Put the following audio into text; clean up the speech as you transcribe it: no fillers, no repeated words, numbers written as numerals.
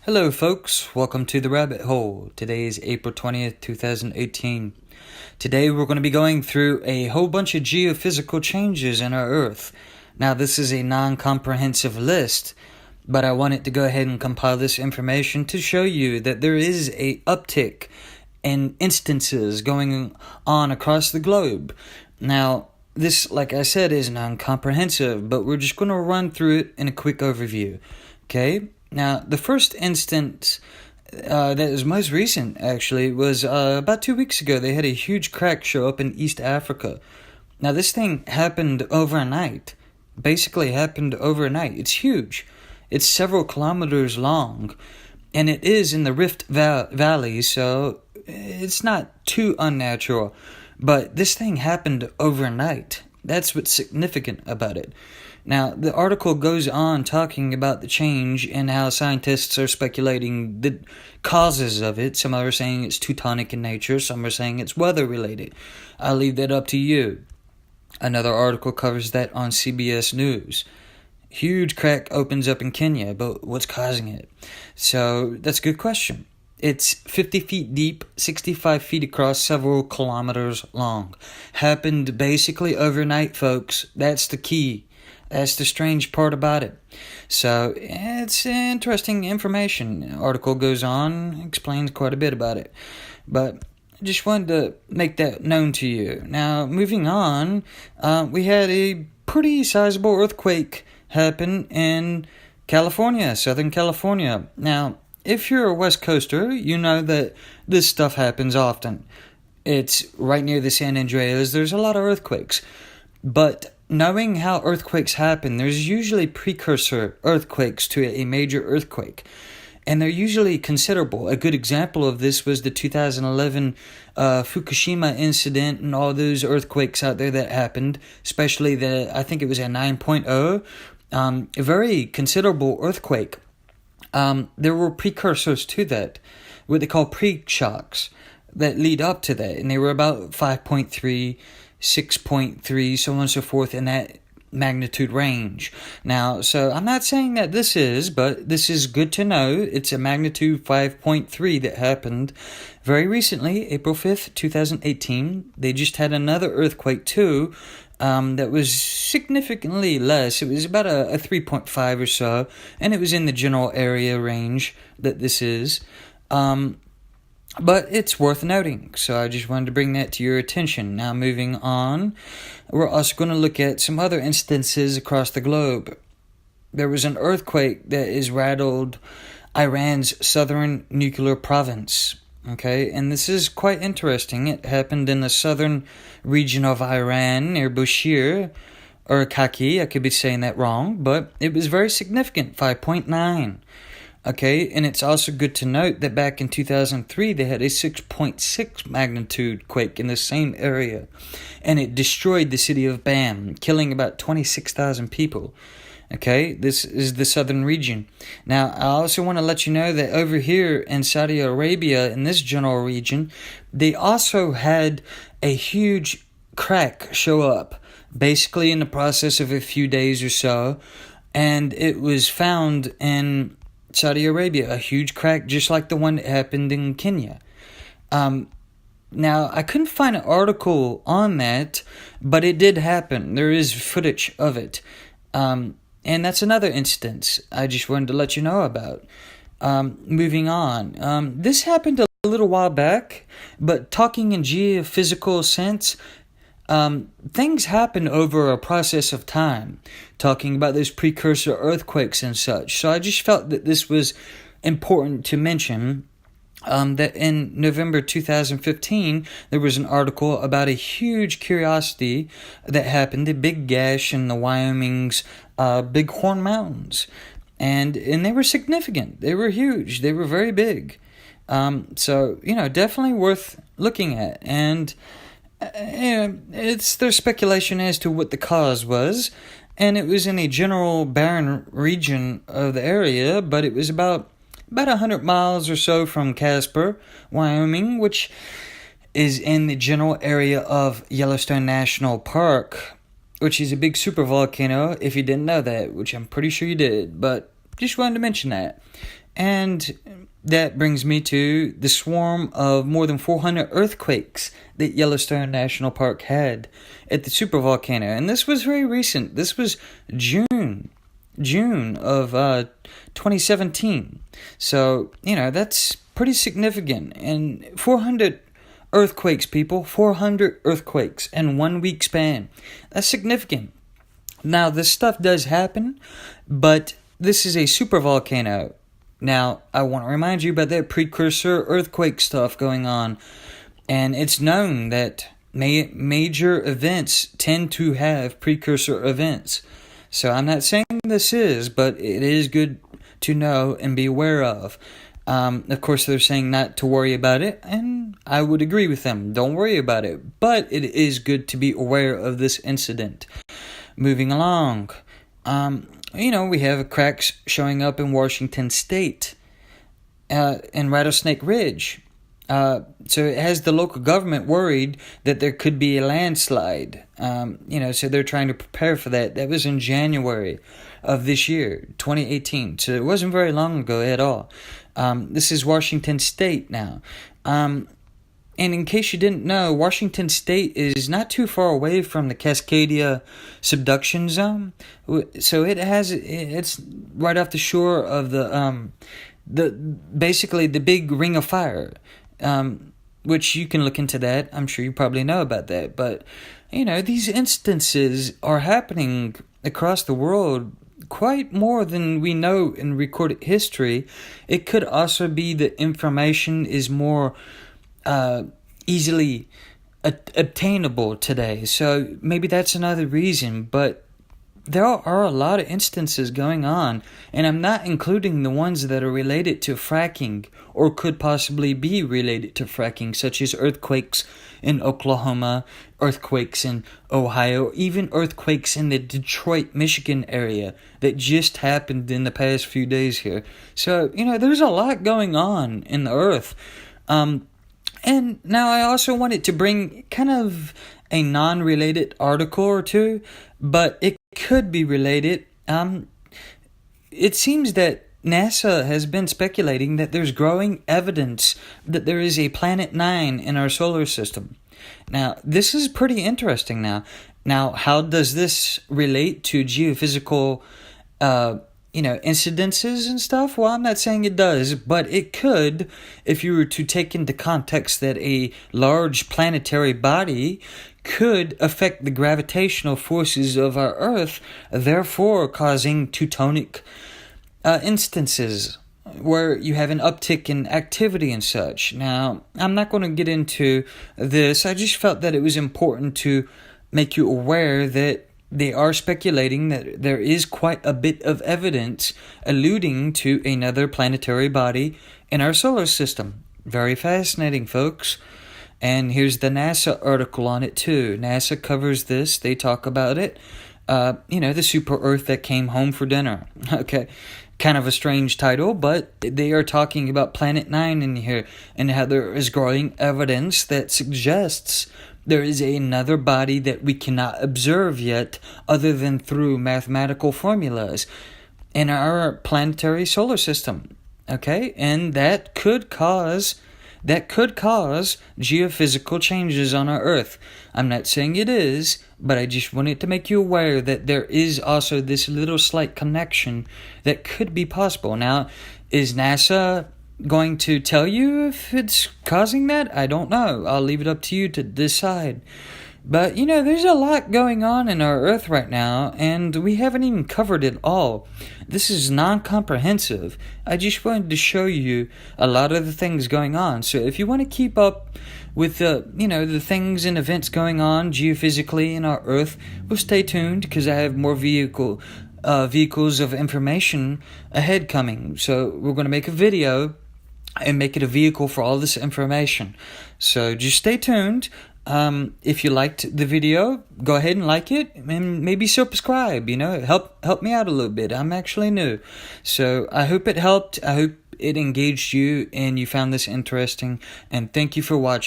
Hello, folks. Welcome to the Rabbit Hole. Today is April 20th, 2018. Today we're going to be going through a whole bunch of geophysical changes in our Earth. Now, this is a non-comprehensive list, but I wanted to go ahead and compile this information to show you that there is a uptick in instances going on across the globe. Now, this, like I said, is non-comprehensive, but we're just going to run through it in a quick overview. Okay? Now, the first instance that is most recent, actually, was about 2 weeks ago. They had a huge crack show up in East Africa. Now, this thing happened overnight. Basically happened overnight. It's huge. It's several kilometers long, and it is in the Rift Valley, so it's not too unnatural. But this thing happened overnight. That's what's significant about it. Now, the article goes on talking about the change and how scientists are speculating the causes of it. Some are saying it's Teutonic in nature, some are saying it's weather-related. I'll leave that up to you. Another article covers that on CBS News. Huge crack opens up in Kenya, but what's causing it? So, that's a good question. It's 50 feet deep, 65 feet across, several kilometers long. Happened basically overnight, folks. That's the key. That's the strange part about it. So, it's interesting information. The article goes on, explains quite a bit about it. But I just wanted to make that known to you. Now, moving on, we had a pretty sizable earthquake happen in California, Southern California. Now, if you're a West Coaster, you know that this stuff happens often. It's right near the San Andreas. There's a lot of earthquakes. But knowing how earthquakes happen, there's usually precursor earthquakes to a major earthquake. And they're usually considerable. A good example of this was the 2011 Fukushima incident and all those earthquakes out there that happened, especially I think it was a 9.0, a very considerable earthquake. There were precursors to that, what they call pre-shocks, that lead up to that, and they were about 5.3, 6.3, so on and so forth, in that magnitude range. Now, so I'm not saying that this is, but this is good to know. It's a magnitude 5.3 that happened very recently, April 5th, 2018. They just had another earthquake too, that was significantly less. It was about a 3.5 or so, and it was in the general area range that this is. But it's worth noting, so I just wanted to bring that to your attention. Now, moving on, we're also going to look at some other instances across the globe. There was an earthquake that has rattled Iran's southern nuclear province. Okay, and this is quite interesting. It happened in the southern region of Iran near Bushehr, or Kaki. I could be saying that wrong, but it was very significant, 5.9. Okay, and it's also good to note that back in 2003, they had a 6.6 magnitude quake in the same area, and it destroyed the city of Bam, killing about 26,000 people. Okay, this is the southern region. Now, I also want to let you know that over here in Saudi Arabia, in this general region, they also had a huge crack show up, basically in the process of a few days or so, and it was found in Saudi Arabia, a huge crack just like the one that happened in Kenya. Now, I couldn't find an article on that, but it did happen. There is footage of it. And that's another instance I just wanted to let you know about. Moving on. This happened a little while back, but talking in geophysical sense, things happen over a process of time, talking about those precursor earthquakes and such. So I just felt that this was important to mention. That in November 2015, there was an article about a huge curiosity that happened, a big gash in the Wyoming's Bighorn Mountains. And they were significant. They were huge. They were very big. So, definitely worth looking at. And it's their speculation as to what the cause was. And it was in a general barren region of the area, but it was about 100 miles or so from Casper, Wyoming, which is in the general area of Yellowstone National Park, which is a big supervolcano, if you didn't know that, which I'm pretty sure you did, but just wanted to mention that. And that brings me to the swarm of more than 400 earthquakes that Yellowstone National Park had at the supervolcano. And this was very recent. This was June of 2017. So, that's pretty significant. And 400 earthquakes, people. 400 earthquakes in 1 week span. That's significant. Now, this stuff does happen, but this is a supervolcano. Now, I want to remind you about that precursor earthquake stuff going on. And it's known that major events tend to have precursor events. So I'm not saying this is, but it is good to know and be aware of. Of course, they're saying not to worry about it, and I would agree with them. Don't worry about it. But it is good to be aware of this incident. Moving along. We have cracks showing up in Washington State, in Rattlesnake Ridge. So it has the local government worried that there could be a landslide. So they're trying to prepare for that. That was in January of this year, 2018. So it wasn't very long ago at all. This is Washington State now. And in case you didn't know, Washington State is not too far away from the Cascadia subduction zone. So it's right off the shore of basically the big ring of fire, which you can look into that. I'm sure you probably know about that. But, these instances are happening across the world quite more than we know in recorded history. It could also be that information is more easily obtainable today. So maybe that's another reason, but there are a lot of instances going on, and I'm not including the ones that are related to fracking or could possibly be related to fracking, such as earthquakes in Oklahoma, earthquakes in Ohio, even earthquakes in the Detroit, Michigan area that just happened in the past few days here. So, there's a lot going on in the earth. And now I also wanted to bring kind of a non-related article or two, but it could be related. It seems that NASA has been speculating that there's growing evidence that there is a Planet 9 in our solar system. Now, this is pretty interesting now. Now, how does this relate to geophysical incidences and stuff? Well, I'm not saying it does, but it could if you were to take into context that a large planetary body could affect the gravitational forces of our Earth, therefore causing Teutonic instances where you have an uptick in activity and such. Now, I'm not going to get into this. I just felt that it was important to make you aware that they are speculating that there is quite a bit of evidence alluding to another planetary body in our solar system. Very fascinating, folks. And here's the NASA article on it, too. NASA covers this. They talk about it. The super Earth that came home for dinner. Okay. Kind of a strange title, but they are talking about Planet 9 in here and how there is growing evidence that suggests there is another body that we cannot observe yet other than through mathematical formulas in our planetary solar system. Okay? And that could cause geophysical changes on our Earth. I'm not saying it is, but I just wanted to make you aware that there is also this little slight connection that could be possible. Now, is NASA going to tell you if it's causing that? I don't know. I'll leave it up to you to decide. But, there's a lot going on in our Earth right now, and we haven't even covered it all. This is non-comprehensive. I just wanted to show you a lot of the things going on. So if you want to keep up with the things and events going on geophysically in our Earth, well, stay tuned, because I have more vehicles of information ahead coming. So we're going to make a video and make it a vehicle for all this information. So just stay tuned. If you liked the video, go ahead and like it and maybe subscribe, help me out a little bit. I'm actually new. So I hope it helped. I hope it engaged you and you found this interesting, and thank you for watching.